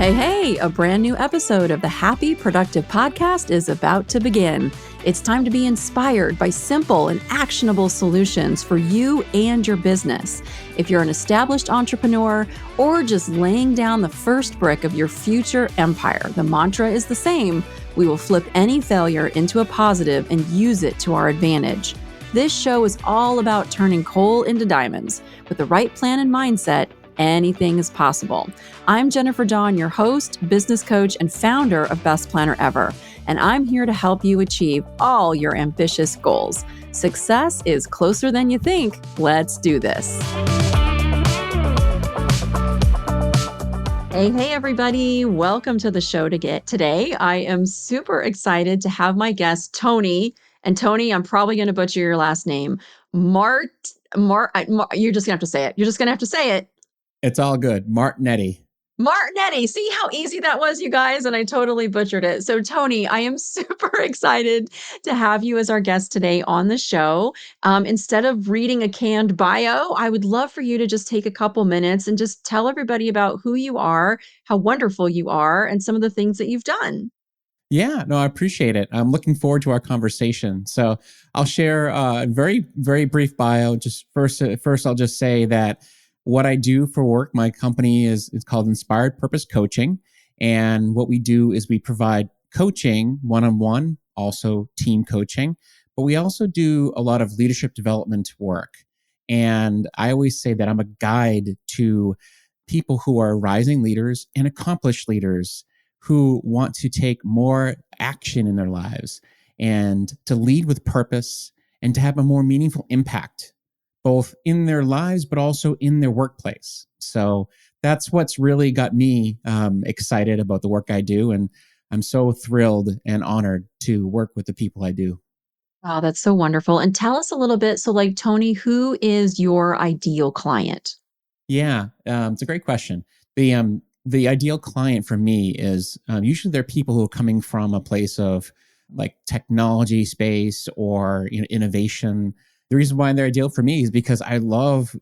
Hey, a brand new episode of the Happy Productive Podcast is about to begin. It's time to be inspired by simple and actionable solutions for you and your business. If you're an established entrepreneur or just laying down the first brick of your future empire, the mantra is the same. We will flip any failure into a positive and use it to our advantage. This show is all about turning coal into diamonds. With the right plan and mindset, anything is possible. I'm Jennifer Dawn, your host, business coach, and founder of Best Planner Ever, and I'm here to help you achieve all your ambitious goals. Success is closer than you think. Let's do this. Hey, everybody. Welcome to the show today. I am super excited to have my guest, Tony. And Tony, I'm probably going to butcher your last name. You're just going to have to say it. You're just going to have to say it. It's all good. Martignetti. Martignetti. See how easy that was, you guys? And I totally butchered it. So, Tony, I am super excited to have you as our guest today on the show. Instead of reading a canned bio, I would love for you to just take a couple minutes and just tell everybody about who you are, how wonderful you are, and some of the things that you've done. Yeah, no, I appreciate it. I'm looking forward to our conversation. So I'll share a very, very brief bio. Just first, I'll just say that what I do for work, my company is called Inspired Purpose Coaching. And what we do is we provide coaching one-on-one, also team coaching, but we also do a lot of leadership development work. And I always say that I'm a guide to people who are rising leaders and accomplished leaders who want to take more action in their lives and to lead with purpose and to have a more meaningful impact, both in their lives, but also in their workplace. So that's what's really got me excited about the work I do. And I'm so thrilled and honored to work with the people I do. Oh, that's so wonderful. And tell us a little bit. So Tony, who is your ideal client? Yeah, it's a great question. The ideal client for me is usually they're people who are coming from a place of like technology space or innovation. The reason why they're ideal for me is because I love,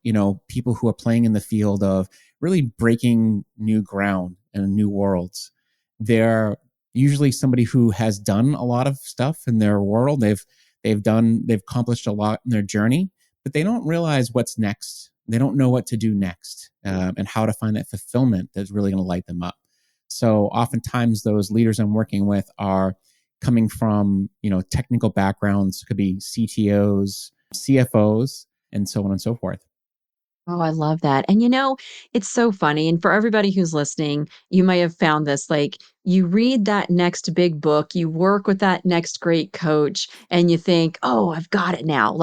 people who are playing in the field of really breaking new ground and new worlds. They're usually somebody who has done a lot of stuff in their world. They've accomplished a lot in their journey, but they don't realize what's next. They don't know what to do next and how to find that fulfillment that's really going to light them up. So oftentimes those leaders I'm working with are coming from, technical backgrounds. It could be CTOs, CFOs, and so on and so forth. Oh, I love that. And it's so funny. And for everybody who's listening, you may have found this, you read that next big book, you work with that next great coach, and you think, oh, I've got it now.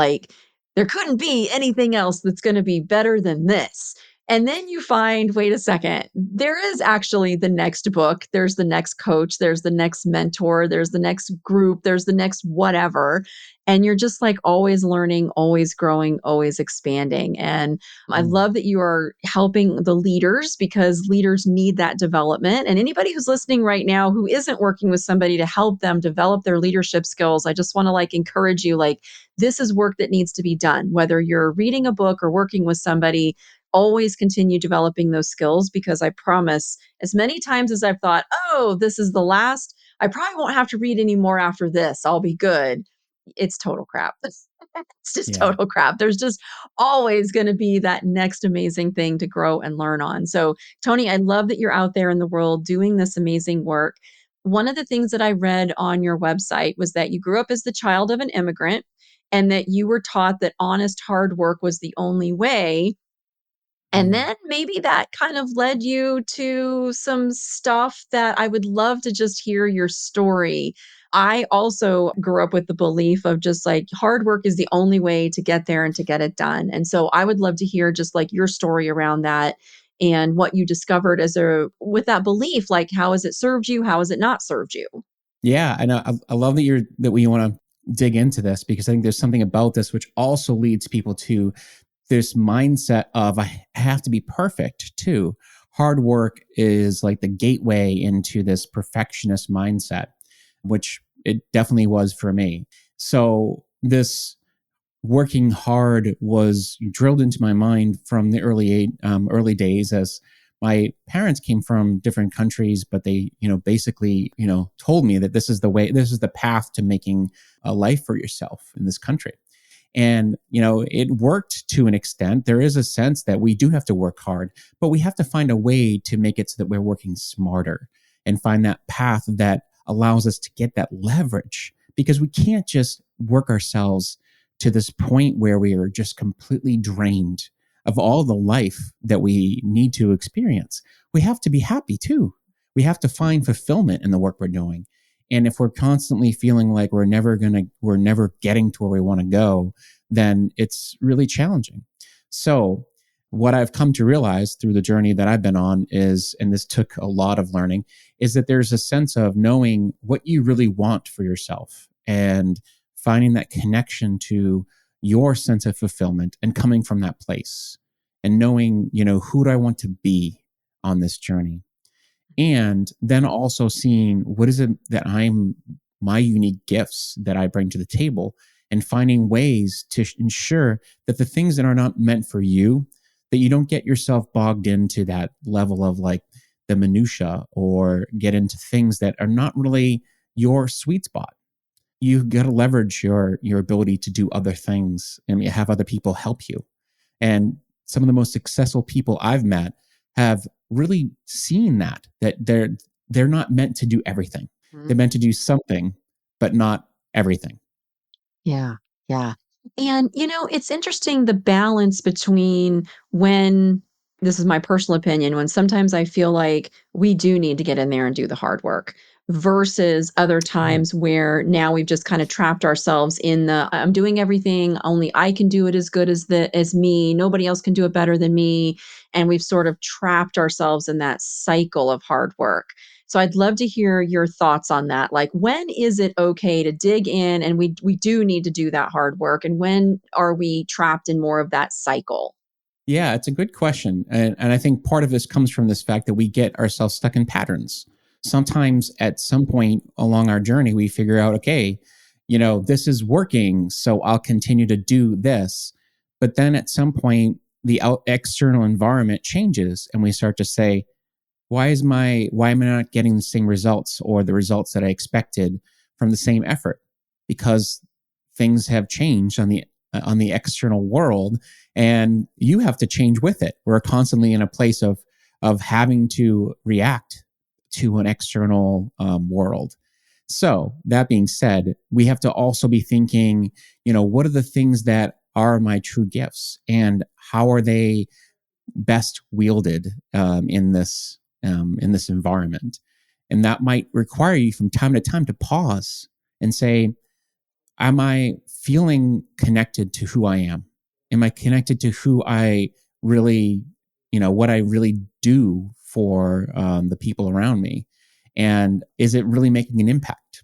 There couldn't be anything else that's going to be better than this. And then you find, wait a second, there is actually the next book, there's the next coach, there's the next mentor, there's the next group, there's the next whatever. And you're just always learning, always growing, always expanding. And I love that you are helping the leaders because leaders need that development. And anybody who's listening right now who isn't working with somebody to help them develop their leadership skills, I just want to encourage you, this is work that needs to be done. Whether you're reading a book or working with somebody, always continue developing those skills because I promise, as many times as I've thought, oh, this is the last, I probably won't have to read any more after this. I'll be good. It's total crap. It's just total crap. There's just always going to be that next amazing thing to grow and learn on. So, Tony, I love that you're out there in the world doing this amazing work. One of the things that I read on your website was that you grew up as the child of an immigrant and that you were taught that honest, hard work was the only way. And then maybe that kind of led you to some stuff that I would love to just hear your story. I also grew up with the belief of just hard work is the only way to get there and to get it done. And so I would love to hear just your story around that and what you discovered with that belief, how has it served you? How has it not served you? Yeah, and I love that we want to dig into this because I think there's something about this which also leads people to this mindset of I have to be perfect too. Hard work is like the gateway into this perfectionist mindset, which it definitely was for me. So this working hard was drilled into my mind from the early days as my parents came from different countries, but they, basically, told me that this is the way, this is the path to making a life for yourself in this country. And, it worked to an extent. There is a sense that we do have to work hard, but we have to find a way to make it so that we're working smarter and find that path that allows us to get that leverage, because we can't just work ourselves to this point where we are just completely drained of all the life that we need to experience. We have to be happy too. We have to find fulfillment in the work we're doing. And if we're constantly feeling like we're never getting to where we want to go, then it's really challenging. So what I've come to realize through the journey that I've been on is, and this took a lot of learning, is that there's a sense of knowing what you really want for yourself and finding that connection to your sense of fulfillment and coming from that place and knowing, who do I want to be on this journey? And then also seeing what is it that my unique gifts that I bring to the table, and finding ways to ensure that the things that are not meant for you, that you don't get yourself bogged into that level of like the minutia or get into things that are not really your sweet spot. You got to leverage your ability to do other things and have other people help you. And some of the most successful people I've met have really seen that they're not meant to do everything. They're meant to do something, but not everything. Yeah, yeah. And, it's interesting the balance between when, this is my personal opinion, when sometimes I feel like we do need to get in there and do the hard work versus other times where now we've just kind of trapped ourselves in the I'm doing everything, only I can do it as good as me, nobody else can do it better than me, and we've sort of trapped ourselves in that cycle of hard work. So I'd love to hear your thoughts on that. Like, when is it okay to dig in and we do need to do that hard work? And when are we trapped in more of that cycle? Yeah, it's a good question. And I think part of this comes from this fact that we get ourselves stuck in patterns. Sometimes at some point along our journey, we figure out, okay, this is working, so I'll continue to do this. But then at some point, the external environment changes and we start to say, why am I not getting the same results or the results that I expected from the same effort? Because things have changed on the external world, and you have to change with it. We're constantly in a place of having to react to an external world. So that being said, we have to also be thinking, what are the things that are my true gifts, and how are they best wielded in this environment? And that might require you from time to time to pause and say, am I feeling connected to who I am? Am I connected to who I really, what I really do for the people around me? And is it really making an impact?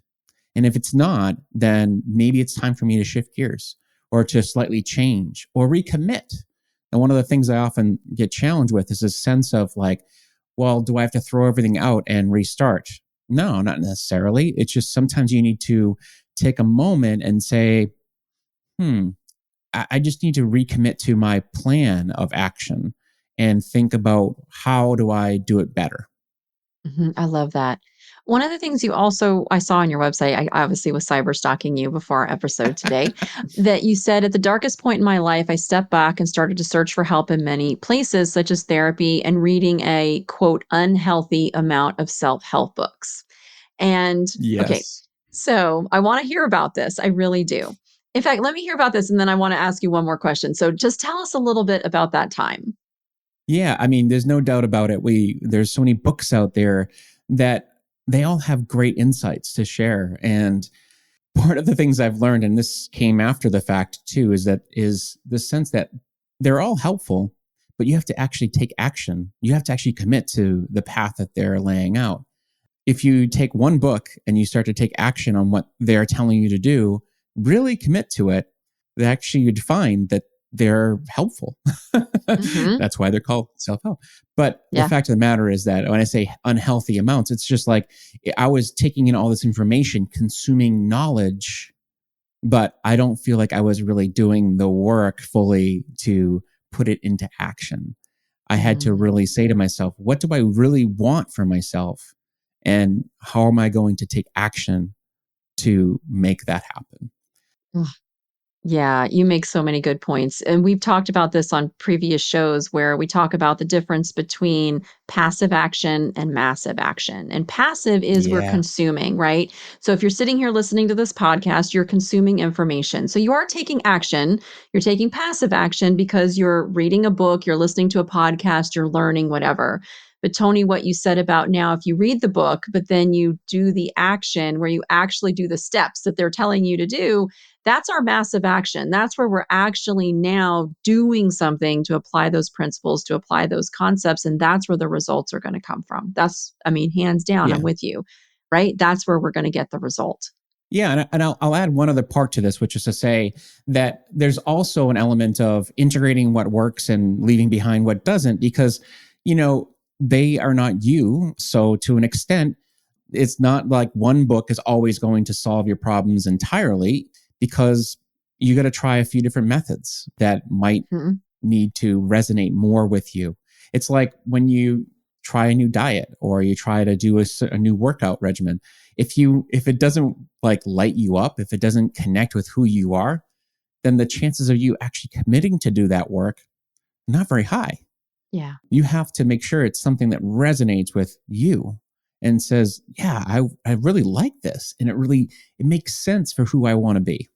And if it's not, then maybe it's time for me to shift gears or to slightly change or recommit. And one of the things I often get challenged with is a sense of like, well, do I have to throw everything out and restart? No, not necessarily. It's just sometimes you need to take a moment and say, I just need to recommit to my plan of action and think about how do I do it better. I love that. One of the things I saw on your website, I obviously was cyber stalking you before our episode today, that you said, at the darkest point in my life, I stepped back and started to search for help in many places, such as therapy and reading a quote, unhealthy amount of self help books. And okay, Yes. so I want to hear about this. I really do. In fact, let me hear about this and then I want to ask you one more question. So just tell us a little bit about that time. Yeah, I mean, there's no doubt about it. There's so many books out there that they all have great insights to share. And part of the things I've learned, and this came after the fact too, is the sense that they're all helpful, but you have to actually take action. You have to actually commit to the path that they're laying out. If you take one book and you start to take action on what they're telling you to do, really commit to it, that actually you'd find that they're helpful. Hmm. That's why they're called self-help. But the Yeah. fact of the matter is that when I say unhealthy amounts, it's just like I was taking in all this information, consuming knowledge, but I don't feel like I was really doing the work fully to put it into action. I had to Mm. really say to myself, what do I really want for myself? And how am I going to take action to make that happen? Yeah, you make so many good points. And we've talked about this on previous shows where we talk about the difference between passive action and massive action. And passive is we're Yeah. consuming, right? So if you're sitting here listening to this podcast, you're consuming information. So you are taking action. You're taking passive action because you're reading a book, you're listening to a podcast, you're learning whatever. But Tony, what you said about now, if you read the book, but then you do the action where you actually do the steps that they're telling you to do, that's our massive action. That's where we're actually now doing something to apply those principles, to apply those concepts. And that's where the results are going to come from. That's, I mean, hands down, I'm Yeah. with you, right? That's where we're going to get the result. Yeah, and I'll add one other part to this, which is to say that there's also an element of integrating what works and leaving behind what doesn't, because you know they are not you. So to an extent, it's not like one book is always going to solve your problems entirely, because you got to try a few different methods that might Mhm. need to resonate more with you. It's like when you try a new diet or you try to do a new workout regimen. If it doesn't like light you up, if it doesn't connect with who you are, then the chances of you actually committing to do that work not very high. Yeah. You have to make sure it's something that resonates with you and says, yeah, I really like this. And it makes sense for who I want to be.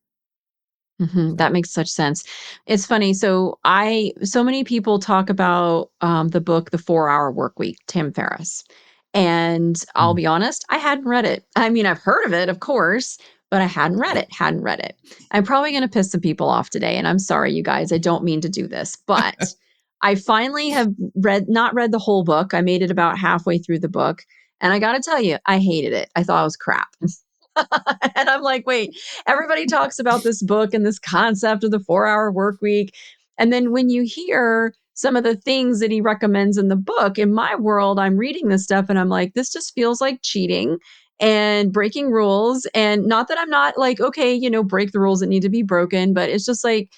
So, That makes such sense. It's funny. So many people talk about the book, The 4 Hour Work Week, Tim Ferriss. And I'll mm, be honest, I hadn't read it. I mean, I've heard of it, of course, but I hadn't read it. I'm probably going to piss some people off today. And I'm sorry, you guys, I don't mean to do this, but I finally have not read the whole book. I made it about halfway through the book. And I got to tell you, I hated it. I thought it was crap. And I'm like, wait, everybody talks about this book and this concept of the 4 hour work week. And then when you hear some of the things that he recommends in the book, in my world, I'm reading this stuff and I'm like, this just feels like cheating and breaking rules. And not that I'm not like, okay, break the rules that need to be broken, but it's just like,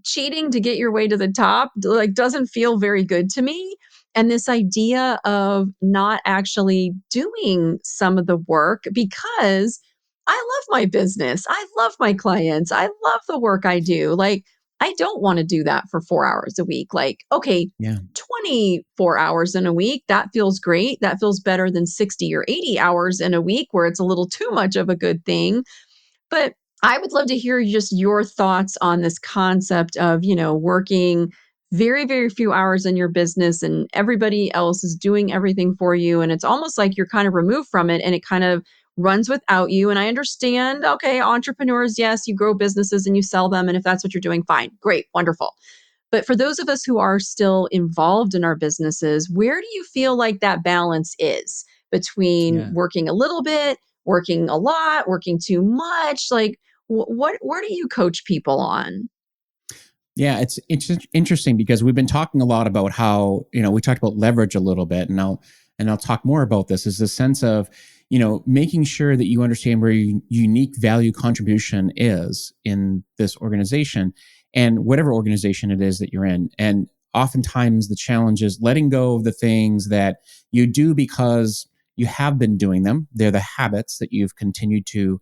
cheating to get your way to the top, like, doesn't feel very good to me. And this idea of not actually doing some of the work because I love my business. I love my clients. I love the work I do. Like, I don't want to do that for 4 hours a week. Like, okay, yeah. 24 hours in a week, that feels great. That feels better than 60 or 80 hours in a week where it's a little too much of a good thing. But I would love to hear just your thoughts on this concept of, working very, very few hours in your business and everybody else is doing everything for you. And it's almost like you're kind of removed from it and it kind of runs without you. And I understand, okay, entrepreneurs, yes, you grow businesses and you sell them. And if that's what you're doing, fine, great, wonderful. But for those of us who are still involved in our businesses, where do you feel like that balance is between Yeah. working a little bit, working a lot, working too much? Like, where do you coach people on? Yeah, it's interesting because we've been talking a lot about how, we talked about leverage a little bit, and I'll talk more about this, is the sense of, making sure that you understand where your unique value contribution is in this organization and whatever organization it is that you're in. And oftentimes the challenge is letting go of the things that you do because you have been doing them. They're the habits that you've continued to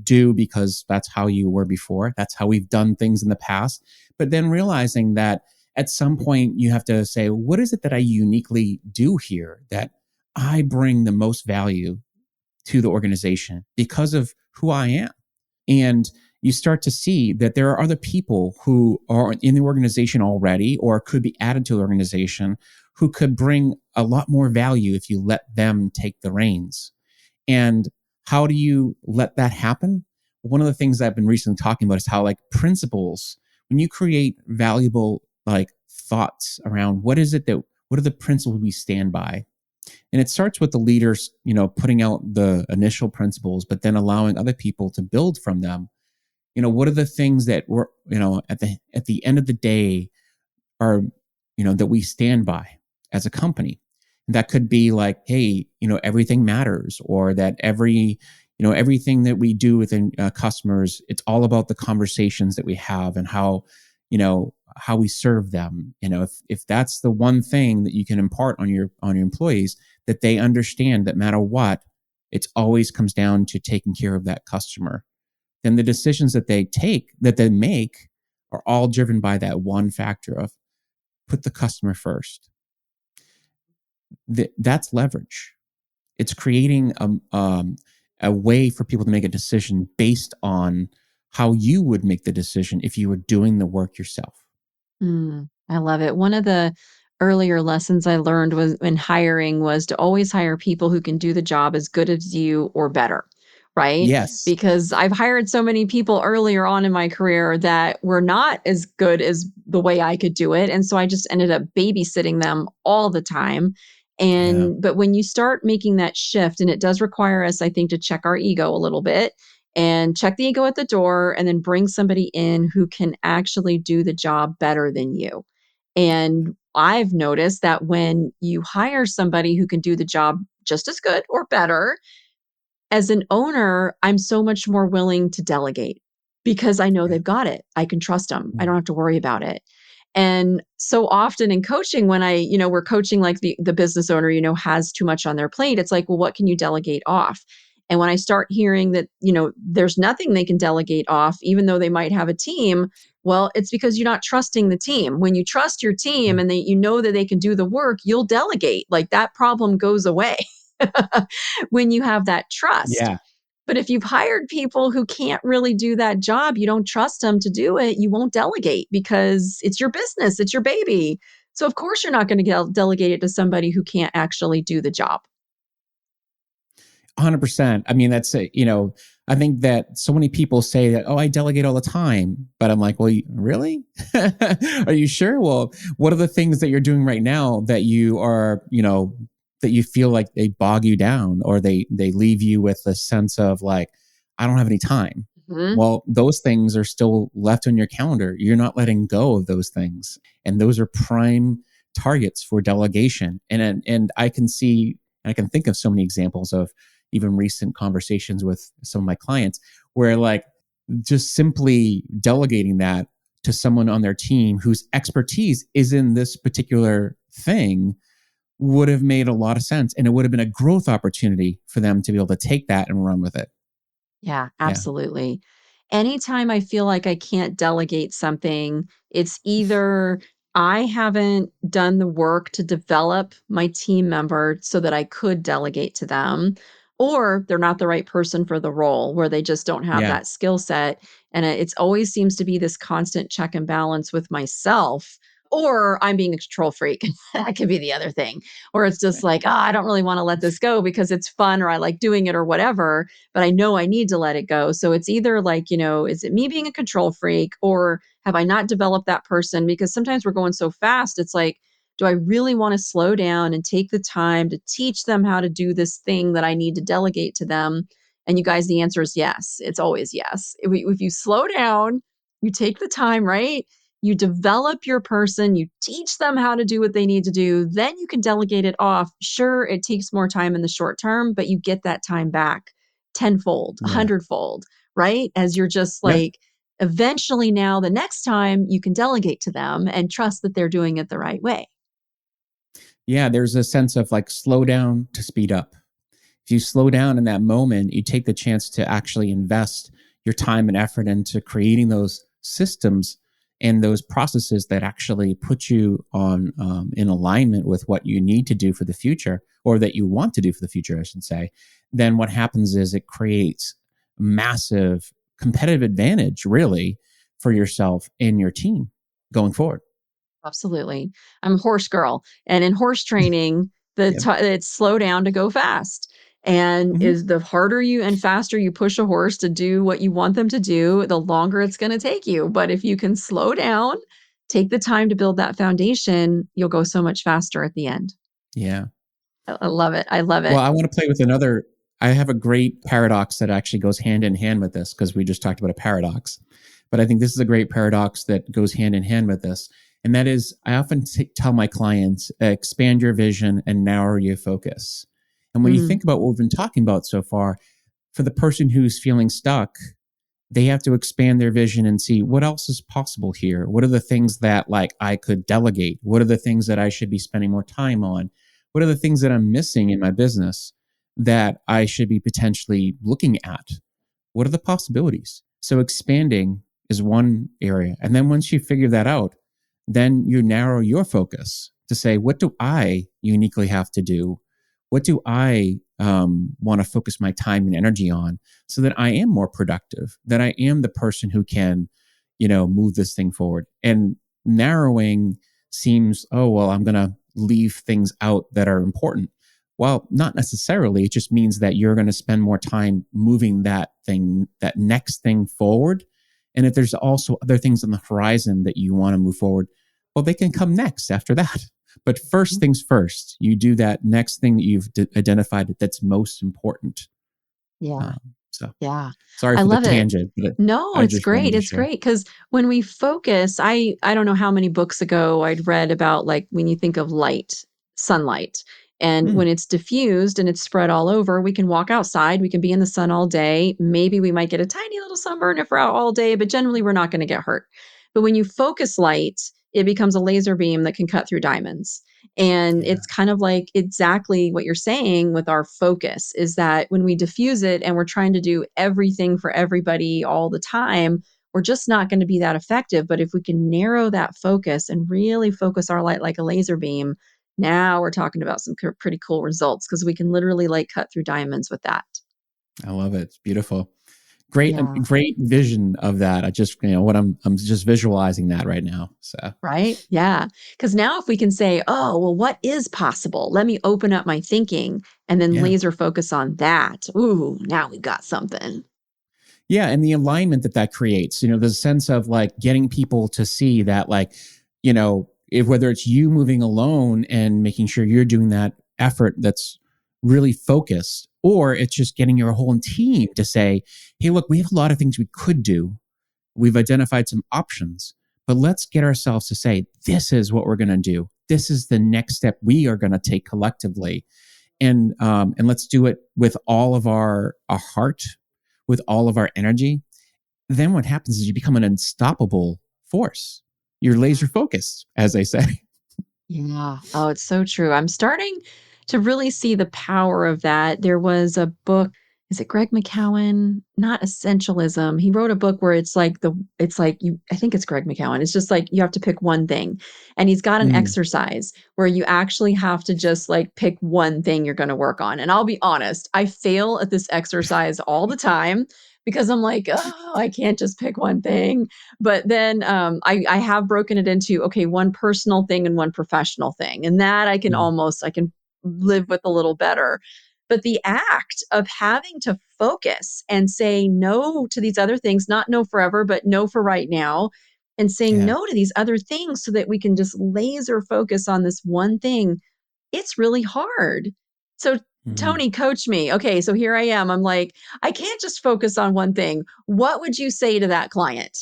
do because that's how you were before. That's how we've done things in the past. But then realizing that at some point you have to say, what is it that I uniquely do here that I bring the most value to the organization because of who I am? And you start to see that there are other people who are in the organization already or could be added to the organization who could bring a lot more value if you let them take the reins. And how do you let that happen? One of the things I've been recently talking about is how, like, principles, when you create valuable like thoughts around what are the principles we stand by? And it starts with the leaders, putting out the initial principles, but then allowing other people to build from them. What are the things that we're, at the end of the day are, that we stand by as a company? And that could be like, hey, everything matters, or that everything that we do within customers, it's all about the conversations that we have and how, how we serve them. If that's the one thing that you can impart on your employees, that they understand that no matter what, it always comes down to taking care of that customer. Then the decisions that they make are all driven by that one factor of put the customer first. That's leverage. It's creating a way for people to make a decision based on how you would make the decision if you were doing the work yourself. I love it. One of the earlier lessons I learned was in hiring was to always hire people who can do the job as good as you or better, right? Yes. Because I've hired so many people earlier on in my career that were not as good as the way I could do it. And so I just ended up babysitting them all the time. Yeah. But when you start making that shift, and it does require us, I think, to check our ego a little bit and check the ego at the door and then bring somebody in who can actually do the job better than you. And I've noticed that when you hire somebody who can do the job just as good or better, as an owner, I'm so much more willing to delegate because I know Yeah. they've got it. I can trust them. I don't Mm. have to worry about it. And so often in coaching, when we're coaching like the business owner, has too much on their plate, it's like, well, what can you delegate off? And when I start hearing that, there's nothing they can delegate off, even though they might have a team, well, it's because you're not trusting the team. When you trust your team Yeah. and you know that they can do the work, you'll delegate. Like that problem goes away when you have that trust. Yeah. But if you've hired people who can't really do that job, you don't trust them to do it, you won't delegate because it's your business, it's your baby. So of course you're not going to delegate it to somebody who can't actually do the job. 100%. I mean, I think that so many people say that, oh, I delegate all the time. But I'm like, well, really? Are you sure? Well, what are the things that you're doing right now that you are, that you feel like they bog you down or they leave you with a sense of like, I don't have any time. Mhm. Well, those things are still left on your calendar. You're not letting go of those things. And those are prime targets for delegation. And I can think of so many examples of even recent conversations with some of my clients where like just simply delegating that to someone on their team whose expertise is in this particular thing would have made a lot of sense. And it would have been a growth opportunity for them to be able to take that and run with it. Yeah, Yeah. absolutely. Anytime I feel like I can't delegate something, it's either I haven't done the work to develop my team member so that I could delegate to them, or they're not the right person for the role where they just don't have Yeah. that skill set. And it's always seems to be this constant check and balance with myself, or I'm being a control freak. That could be the other thing. Or it's just like, I don't really want to let this go because it's fun or I like doing it or whatever, but I know I need to let it go. So it's either like, is it me being a control freak or have I not developed that person? Because sometimes we're going so fast. It's like, do I really want to slow down and take the time to teach them how to do this thing that I need to delegate to them? And you guys, the answer is yes. It's always yes. If you slow down, you take the time, right? You develop your person, you teach them how to do what they need to do, then you can delegate it off. Sure, it takes more time in the short term, but you get that time back tenfold, a Yeah. hundredfold, right? As you're just Yep. like, eventually now the next time you can delegate to them and trust that they're doing it the right way. Yeah. There's a sense of like slow down to speed up. If you slow down in that moment, you take the chance to actually invest your time and effort into creating those systems and those processes that actually put you on in alignment with what you need to do for the future, or that you want to do for the future, I should say. Then what happens is it creates massive competitive advantage, really, for yourself and your team going forward. Absolutely. I'm a horse girl. And in horse training, Yep. it's slow down to go fast. And Mhm. is the harder you and faster you push a horse to do what you want them to do, the longer it's going to take you. But if you can slow down, take the time to build that foundation, you'll go so much faster at the end. Yeah. I love it. I love Well, it. I want to play with another. I have a great paradox that actually goes hand in hand with this because we just talked about a paradox. But I think this is a great paradox that goes hand in hand with this. And that is, I often tell my clients, expand your vision and narrow your focus. And when you Mm, think about what we've been talking about so far, for the person who's feeling stuck, they have to expand their vision and see what else is possible here. What are the things that like I could delegate? What are the things that I should be spending more time on? What are the things that I'm missing in my business that I should be potentially looking at? What are the possibilities? So expanding is one area. And then once you figure that out, then you narrow your focus to say, what do I uniquely have to do? What do I want to focus my time and energy on so that I am more productive, that I am the person who can, move this thing forward? And narrowing seems, oh, well, I'm going to leave things out that are important. Well, not necessarily. It just means that you're going to spend more time moving that thing, that next thing forward. And if there's also other things on the horizon that you want to move forward, well, they can come next after that. But first things first, you do that next thing that you've identified that's most important. Yeah. So Yeah. sorry I for the love it. tangent, but No, I it's just wanted great. to It's share. great because when we focus, I don't know how many books ago I'd read about like when you think of light, sunlight, and Mm, when it's diffused and it's spread all over, we can walk outside, we can be in the sun all day. Maybe we might get a tiny little sunburn if we're out all day, but generally we're not going to get hurt. But when you focus light, it becomes a laser beam that can cut through diamonds. And yeah, it's kind of like exactly what you're saying with our focus is that when we diffuse it and we're trying to do everything for everybody all the time, we're just not going to be that effective. But if we can narrow that focus and really focus our light like a laser beam, now we're talking about some pretty cool results because we can literally like cut through diamonds with that. I love it. It's beautiful. Great, Yeah. great vision of that. I just, what I'm just visualizing that right now. So Right? Yeah. Because now if we can say, oh, well, what is possible? Let me open up my thinking and then yeah. laser focus on that. Ooh, now we've got something. Yeah, and the alignment that that creates, the sense of like getting people to see that, like, if whether it's you moving alone and making sure you're doing that effort that's really focused, or it's just getting your whole team to say, hey, look, we have a lot of things we could do. We've identified some options, but let's get ourselves to say, this is what we're going to do. This is the next step we are going to take collectively, and let's do it with all of our heart, with all of our energy. Then what happens is you become an unstoppable force. You're laser focused, as they say. Yeah. Oh, it's so true. I'm starting to really see the power of that. There was a book, is it Greg McCowan? Not Essentialism. He wrote a book where it's like you, I think it's Greg McCowan. It's just like you have to pick one thing. And he's got an Mm, exercise where you actually have to just like pick one thing you're going to work on. And I'll be honest, I fail at this exercise all the time because I'm like, oh, I can't just pick one thing. But then I have broken it into okay, one personal thing and one professional thing, and that mm, I can live with a little better. But the act of having to focus and say no to these other things, not no forever, but no for right now, and saying yeah. no to these other things so that we can just laser focus on this one thing, it's really hard. So, Mhm. Tony, coach me. Okay, so here I am. I'm like, I can't just focus on one thing. What would you say to that client?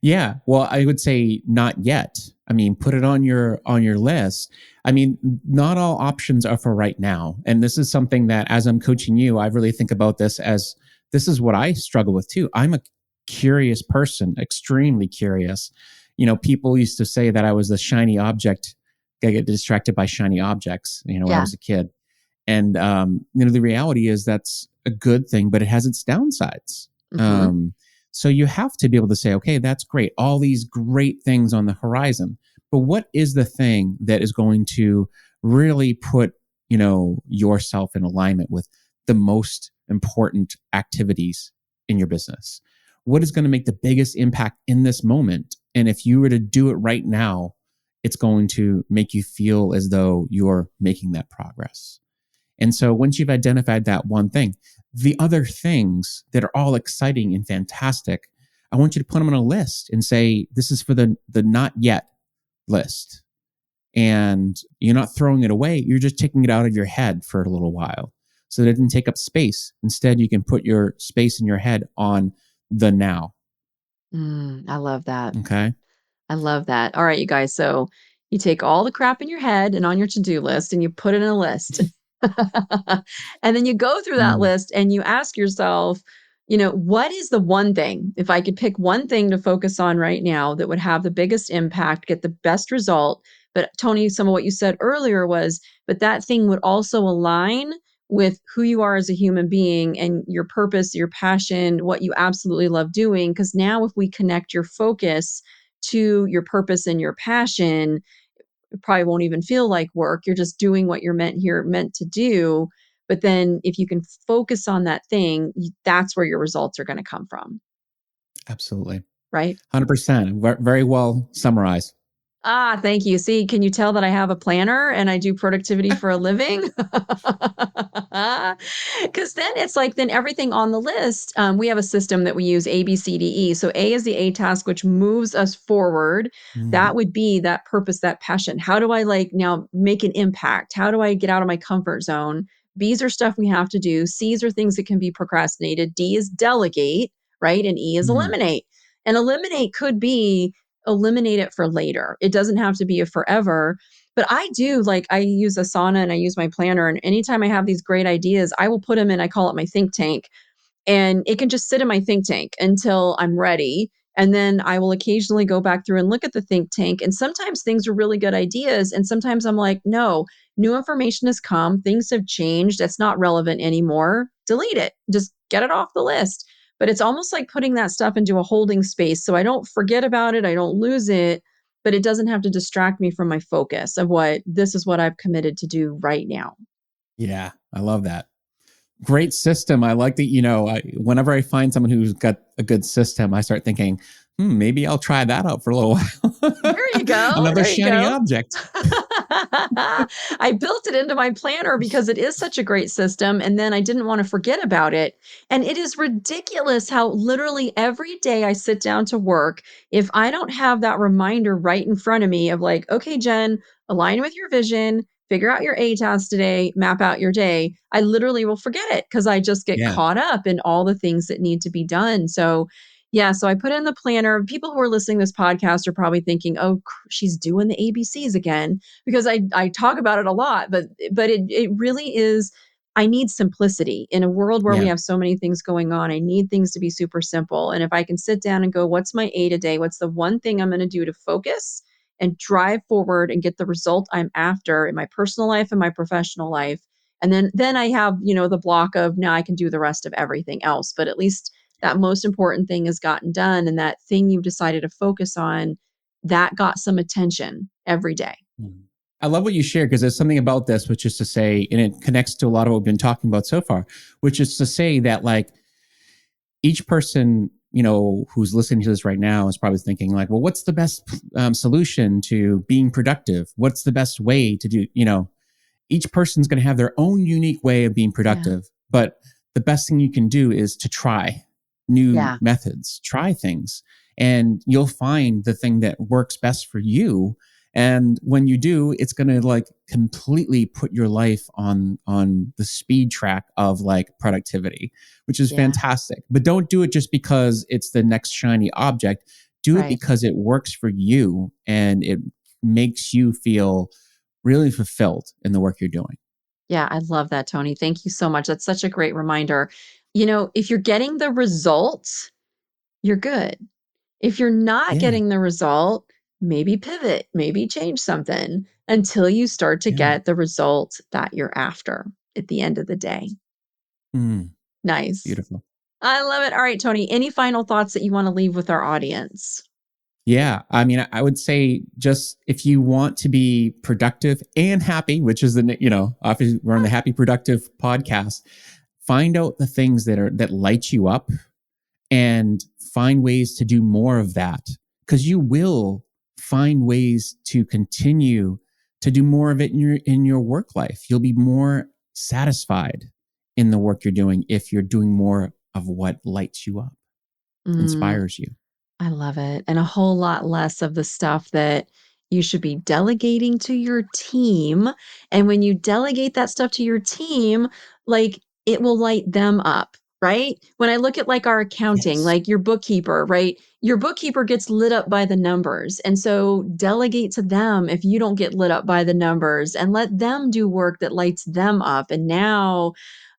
Yeah. Well, I would say not yet. I mean, put it on your list. I mean, not all options are for right now. And this is something that as I'm coaching you, I really think about this as this is what I struggle with too. I'm a curious person, extremely curious. People used to say that I was a shiny object. I get distracted by shiny objects, when I Yeah. was a kid. And the reality is that's a good thing, but it has its downsides. Mhm. Um, so you have to be able to say, okay, that's great. All these great things on the horizon. But what is the thing that is going to really put, yourself in alignment with the most important activities in your business? What is going to make the biggest impact in this moment? And if you were to do it right now, it's going to make you feel as though you're making that progress. And so once you've identified that one thing, the other things that are all exciting and fantastic, I want you to put them on a list and say, this is for the not yet list. And you're not throwing it away. You're just taking it out of your head for a little while so that it didn't take up space. Instead, you can put your space in your head on the now. I love that. Okay. I love that. All right, you guys. So you take all the crap in your head and on your to-do list and you put it in a list. And then you go through that Mm, list and you ask yourself, what is the one thing, if I could pick one thing to focus on right now that would have the biggest impact, get the best result? But Tony, some of what you said earlier was, but that thing would also align with who you are as a human being and your purpose, your passion, what you absolutely love doing. Because now, if we connect your focus to your purpose and your passion, it probably won't even feel like work. You're just doing what you're meant to do. But then if you can focus on that thing, that's where your results are going to come from, Absolutely. right? 100%. Very well summarized. Ah, thank you. See, can you tell that I have a planner and I do productivity for a living? Because then it's like, then everything on the list, we have a system that we use A, B, C, D, E. So A is the A task, which moves us forward. Mm, That would be that purpose, that passion. How do I like now make an impact? How do I get out of my comfort zone? B's are stuff we have to do. C's are things that can be procrastinated. D is delegate, right? And E is mm, eliminate. And eliminate could be eliminate it for later. It doesn't have to be a forever. But I do like, I use Asana and I use my planner. And anytime I have these great ideas, I will put them in, I call it my think tank. And it can just sit in my think tank until I'm ready. And then I will occasionally go back through and look at the think tank. And sometimes things are really good ideas. And sometimes I'm like, no, new information has come. Things have changed. It's not relevant anymore. Delete it. Just get it off the list. But it's almost like putting that stuff into a holding space. So I don't forget about it. I don't lose it, but it doesn't have to distract me from my focus of what this is what I've committed to do right now. yeah, I love that. Great system. I like that. Whenever I find someone who's got a good system, I start thinking, maybe I'll try that out for a little while. There you go. Another There you shiny go. object. I built it into my planner because it is such a great system. And then I didn't want to forget about it. And it is ridiculous how literally every day I sit down to work, if I don't have that reminder right in front of me of like, okay, Jen, align with your vision, figure out your A task today, map out your day, I literally will forget it because I just get Yeah. caught up in all the things that need to be done. So yeah, so I put in the planner. People who are listening to this podcast are probably thinking, "Oh, she's doing the ABCs again," because I talk about it a lot. But it really is. I need simplicity in a world where we Yeah. have so many things going on. I need things to be super simple. And if I can sit down and go, "What's my A today? What's the one thing I'm going to do to focus and drive forward and get the result I'm after in my personal life and my professional life?" And then I have the block of now I can do the rest of everything else. But at least that most important thing has gotten done and that thing you've decided to focus on, that got some attention every day. Mm. I love what you shared because there's something about this, which is to say, and it connects to a lot of what we've been talking about so far, which is to say that like each person, who's listening to this right now is probably thinking like, well, what's the best solution to being productive? What's the best way to do, each person's going to have their own unique way of being Yeah. productive. But the best thing you can do is to try new Yeah. methods, try things, and you'll find the thing that works best for you. And when you do, it's going to like completely put your life on the speed track of like productivity, which is Yeah. fantastic. But don't do it just because it's the next shiny object. Do it Right. because it works for you and it makes you feel really fulfilled in the work you're doing. Yeah. I love that, Tony. Thank you so much. That's such a great reminder. If you're getting the results, you're good. If you're not Yeah. getting the result, maybe pivot, maybe change something until you start to Yeah. get the result that you're after at the end of the day. Mm, Nice. beautiful. I love it. All right, Tony, any final thoughts that you want to leave with our audience? Yeah. I mean, I would say just if you want to be productive and happy, which is obviously we're on the Happy Productive podcast, find out the things that light you up and find ways to do more of that because you will find ways to continue to do more of it in your work life. You'll be more satisfied in the work you're doing if you're doing more of what lights you up, Mm, inspires you. I love it. And a whole lot less of the stuff that you should be delegating to your team. And when you delegate that stuff to your team, like it will light them up, right? When I look at like our accounting, Yes. like your bookkeeper, right? Your bookkeeper gets lit up by the numbers. And so delegate to them if you don't get lit up by the numbers and let them do work that lights them up. And now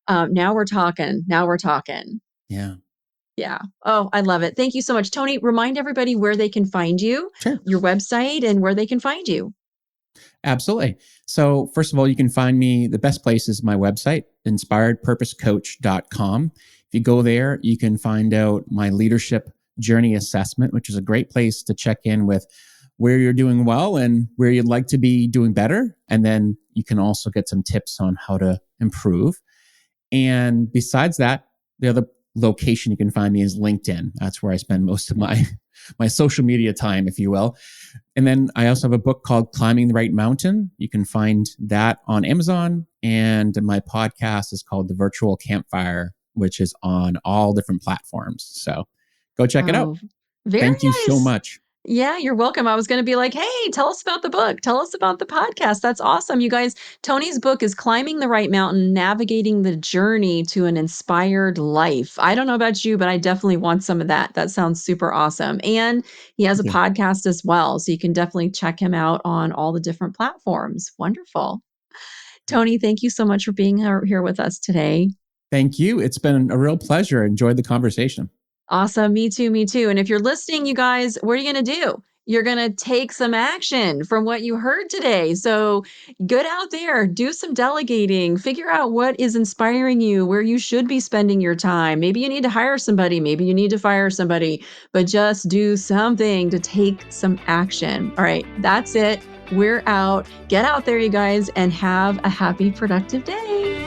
we're talking. Now we're talking. Yeah. Yeah. Oh, I love it. Thank you so much. Tony, remind everybody where they can find you, Sure. your website, and where they can find you. Absolutely. So, first of all, you can find me, the best place is my website, inspiredpurposecoach.com. If you go there, you can find out my leadership journey assessment, which is a great place to check in with where you're doing well and where you'd like to be doing better. And then you can also get some tips on how to improve. And besides that, the other location you can find me is LinkedIn. That's where I spend most of my social media time, if you will. And then I also have a book called Climbing the Right Mountain. You can find that on Amazon. And my podcast is called The Virtual Campfire, which is on all different platforms. So go check it out. Oh, very Thank you so nice. much. Yeah, you're welcome. I was going to be like, hey, tell us about the book. Tell us about the podcast. That's awesome. You guys, Tony's book is Climbing the Right Mountain, Navigating the Journey to an Inspired Life. I don't know about you, but I definitely want some of that. That sounds super awesome. And he has a Thank you. podcast as well. So you can definitely check him out on all the different platforms. Wonderful. Tony, thank you so much for being here with us today. Thank you. It's been a real pleasure. Enjoyed the conversation. Awesome. Me too. Me too. And if you're listening, you guys, what are you going to do? You're going to take some action from what you heard today. So get out there, do some delegating, figure out what is inspiring you, where you should be spending your time. Maybe you need to hire somebody, maybe you need to fire somebody, but just do something to take some action. All right. That's it. We're out. Get out there, you guys, and have a happy, productive day.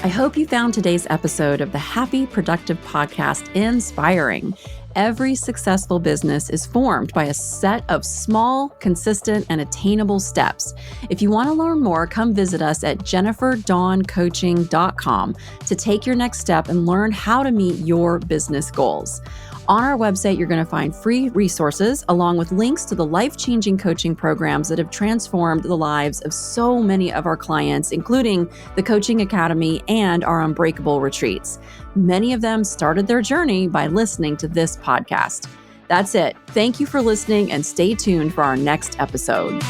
I hope you found today's episode of the Happy Productive Podcast inspiring. Every successful business is formed by a set of small, consistent, and attainable steps. If you want to learn more, come visit us at jenniferdawncoaching.com to take your next step and learn how to meet your business goals. On our website, you're going to find free resources along with links to the life-changing coaching programs that have transformed the lives of so many of our clients, including the Coaching Academy and our Unbreakable retreats. Many of them started their journey by listening to this podcast. That's it. Thank you for listening and stay tuned for our next episode.